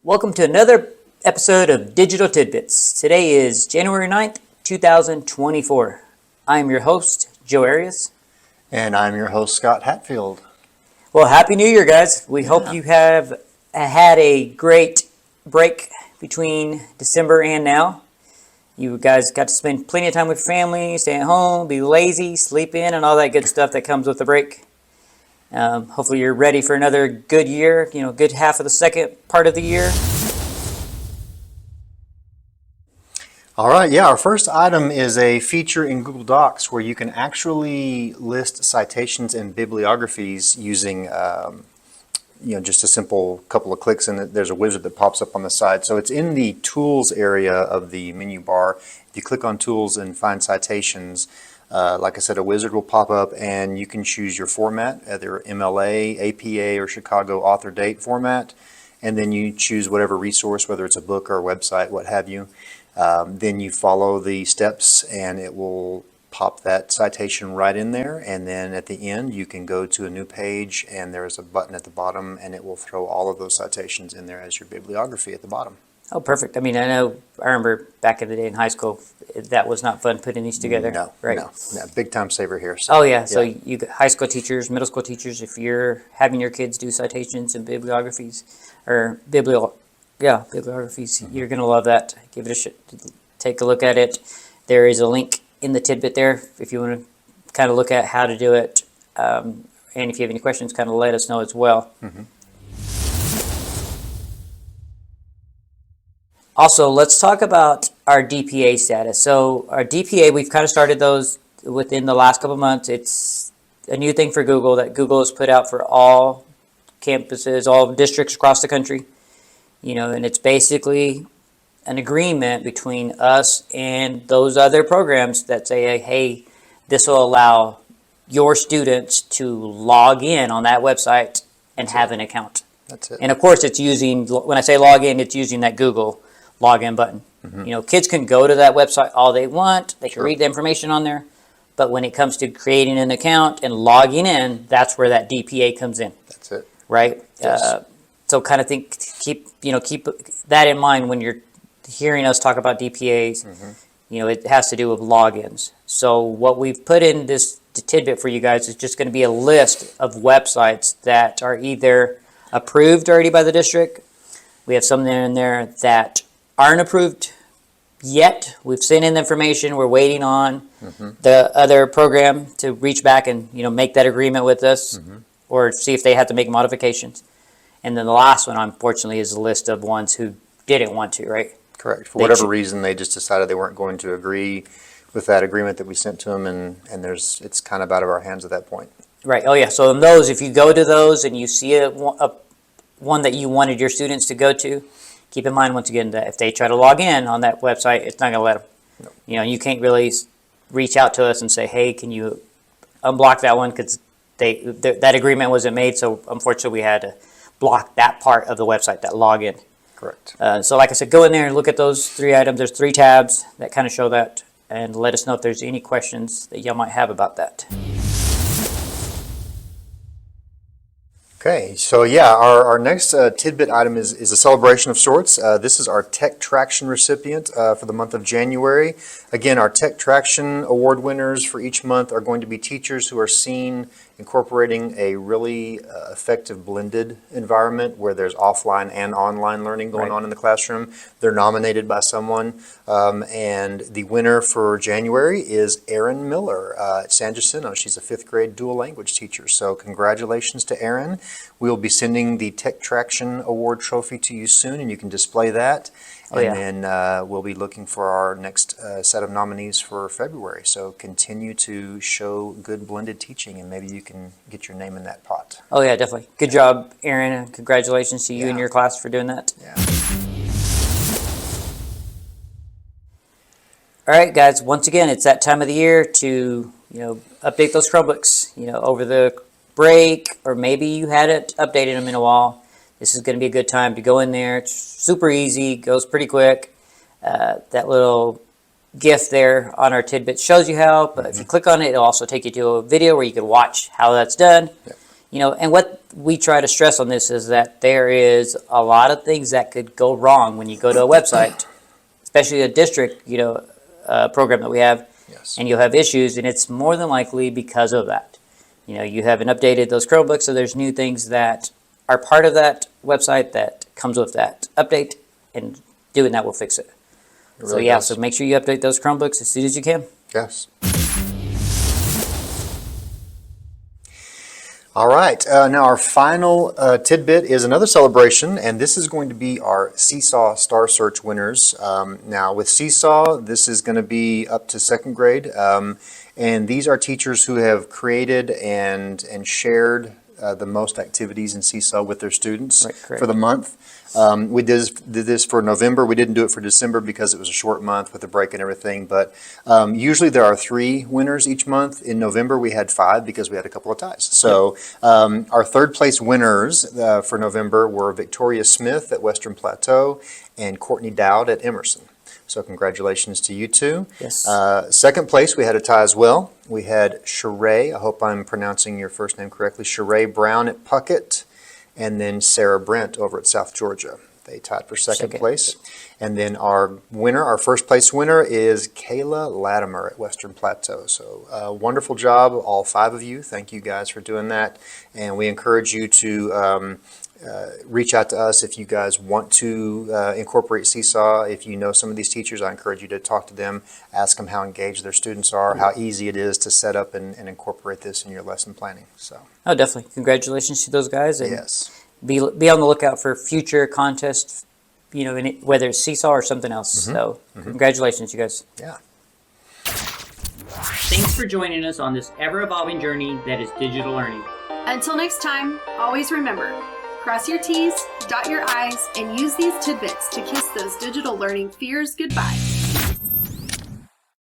Welcome to another episode of Digital Tidbits. Today is January 9th, 2024. I am your host, Joe Arias. And I'm your host, Scott Hatfield. Well, Happy New Year, guys. We hope you have had a great break between December and now. You guys got to spend plenty of time with family, stay at home, be lazy, sleep in, and all that good stuff that comes with the break. Hopefully you're ready for another good year, good half of the second part of the year. All right, our first item is a feature in Google Docs where you can actually list citations and bibliographies using, just a simple couple of clicks, and there's a wizard that pops up on the side. So it's in the Tools area of the menu bar. If you click on Tools and find Citations, like I said, a wizard will pop up and you can choose your format, either MLA, APA, or Chicago author date format, and then you choose whatever resource, whether it's a book or a website, what have you. Then you follow the steps and it will pop that citation right in there, and then at the end you can go to a new page and there's a button at the bottom and it will throw all of those citations in there as your bibliography at the bottom. Oh, perfect. I remember back in the day in high school, that was not fun putting these together. No, big time saver here. So, so you high school teachers, middle school teachers, if you're having your kids do citations and bibliographies, or bibliographies, you're going to love that. Give it take a look at it. There is a link in the tidbit there if you want to kind of look at how to do it. And if you have any questions, kind of let us know as well. Also, let's talk about our DPA status. So our DPA, we've kind of started those within the last couple of months. It's a new thing for Google that Google has put out for all campuses, all districts across the country. And it's basically an agreement between us and those other programs that say, hey, this will allow your students to log in on that website and have an account. That's it. And of course, it's using, when I say log in, it's using that Google login button. Kids can go to that website all they want. They can read the information on there. But when it comes to creating an account and logging in, that's where that DPA comes in. That's it. Right? Yes. So kind of keep that in mind when you're hearing us talk about DPAs. It has to do with logins. So what we've put in this tidbit for you guys is just going to be a list of websites that are either approved already by the district. We have some in there that aren't approved yet. We've sent in the information. We're waiting on the other program to reach back and make that agreement with us, or see if they have to make modifications. And then the last one, unfortunately, is a list of ones who didn't want to, right? Correct. For whatever reason, they just decided they weren't going to agree with that agreement that we sent to them, and it's kind of out of our hands at that point. Right. Oh, yeah. So in those, if you go to those and you see a one that you wanted your students to go to, keep in mind, once again, that if they try to log in on that website, it's not going to let them. No. You can't really reach out to us and say, hey, can you unblock that one, because that agreement wasn't made, so unfortunately we had to block that part of the website, that login. Correct. So like I said, go in there and look at those 3 items. There's 3 tabs that kind of show that, and let us know if there's any questions that y'all might have about that. Okay, so our next tidbit item is a celebration of sorts. This is our Tech Traction recipient for the month of January. Again, our Tech Traction award winners for each month are going to be teachers who are seen incorporating a really effective blended environment where there's offline and online learning going on in the classroom. They're nominated by someone, and the winner for January is Erin Miller at San Jacinto. She's a 5th grade dual language teacher, so congratulations to Erin. We'll be sending the Tech Traction Award trophy to you soon, and you can display that. Then we'll be looking for our next set of nominees for February. So continue to show good blended teaching, and maybe you can get your name in that pot. Oh, yeah, definitely. Good job, Erin, and congratulations to you and your class for doing that. Yeah. All right, guys, once again, it's that time of the year to, update those Chromebooks, over the break, or maybe you hadn't updated them in a while. This is going to be a good time to go in there. It's super easy, goes pretty quick. That little GIF there on our tidbits shows you how, but if you click on it, it'll also take you to a video where you can watch how that's done. and what we try to stress on this is that there is a lot of things that could go wrong when you go to a website, especially a district, program that we have, Yes. and you'll have issues, and it's more than likely because of that. You haven't updated those Chromebooks, so there's new things that are part of that website that comes with that update, and doing that will fix it. It So really yeah, does. so make sure you update those Chromebooks as soon as you can. Yes. All right. Now our final tidbit is another celebration, and this is going to be our Seesaw Star Search winners. Now with Seesaw, this is going to be up to second grade, and these are teachers who have created and shared the most activities in Seesaw with their students Right, correct. for the month. We did this for November. We didn't do it for December because it was a short month with the break and everything. But usually there are 3 winners each month. In November we had 5 because we had a couple of ties. So our third place winners for November were Victoria Smith at Western Plateau and Courtney Dowd at Emerson. So congratulations to you two. Yes. Second place, we had a tie as well. We had Sheree, I hope I'm pronouncing your first name correctly, Sheree Brown at Puckett, and then Sarah Brent over at South Georgia. They tied for second place. And then our winner, our first place winner, is Kayla Latimer at Western Plateau. So wonderful job, all 5 of you. Thank you guys for doing that. And we encourage you to reach out to us if you guys want to incorporate Seesaw. If you know some of these teachers, I encourage you to talk to them, ask them how engaged their students are, how easy it is to set up and incorporate this in your lesson planning. So, Oh, definitely. Congratulations to those guys. And yes. be on the lookout for future contests, whether it's Seesaw or something else. So congratulations, you guys. Yeah. Thanks for joining us on this ever-evolving journey that is digital learning. Until next time, always remember, cross your T's, dot your I's, and use these tidbits to kiss those digital learning fears goodbye.